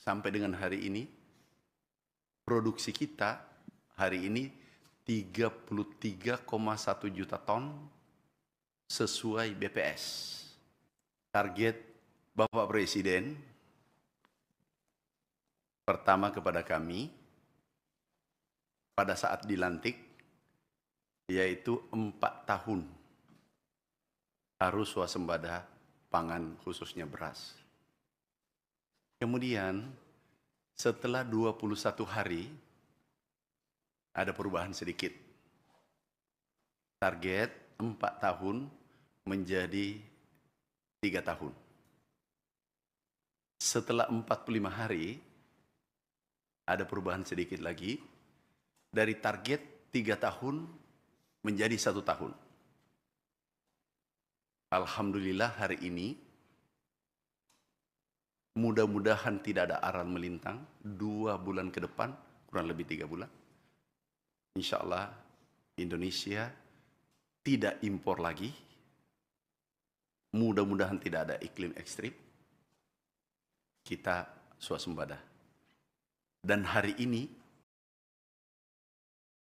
sampai dengan hari ini, produksi kita hari ini 33,1 juta ton sesuai BPS. Target Bapak Presiden pertama kepada kami pada saat dilantik, yaitu 4 tahun harus swasembada pangan khususnya beras. Kemudian setelah 21 hari ada perubahan sedikit. Target 4 tahun menjadi 3 tahun. Setelah 45 hari ada perubahan sedikit lagi. Dari target 3 tahun menjadi 1 tahun. Alhamdulillah hari ini mudah-mudahan tidak ada aral melintang. 2 bulan ke depan, kurang lebih 3 bulan. Insya Allah Indonesia tidak impor lagi. Mudah-mudahan tidak ada iklim ekstrim. Kita swasembada. Dan hari ini